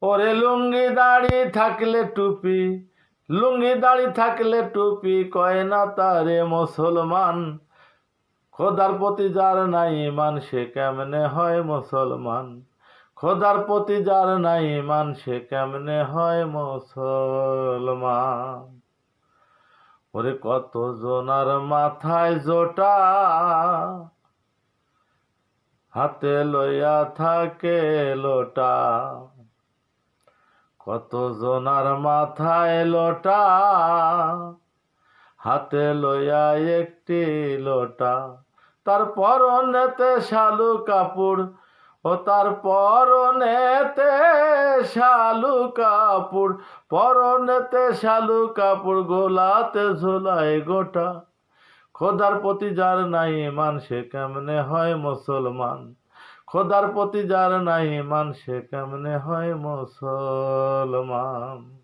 ওরে লুঙ্গি দাড়ি থাকলে টুপি, লুঙ্গি দাড়ি থাকলে টুপি কয় না তারে মুসলমান। খোদার প্রতি যার নাই ইমান সে কেমনে হয় মুসলমান। খোদার প্রতি যার নাই ইমান সে কেমনে হয় মুসলমান। ওরে কত জনার মাথায় জোটা, হাতে লইয়া থাকে লোটা। কত জনার মাথায় লোটা, হাতে লইয়া একটি লোটা। তার পরনেতে শালু কাপড়, ও তার পরনেতে শালু কাপড়, পরনেতে শালু কাপড়, গোলাতে ঝোলায় গোটা। খোদার প্রতি যার নাই ইমান সে কেমনে হয় মুসলমান। খোদার প্রতি যার নাই ইমান সে কেমনে হয় মুসলমান।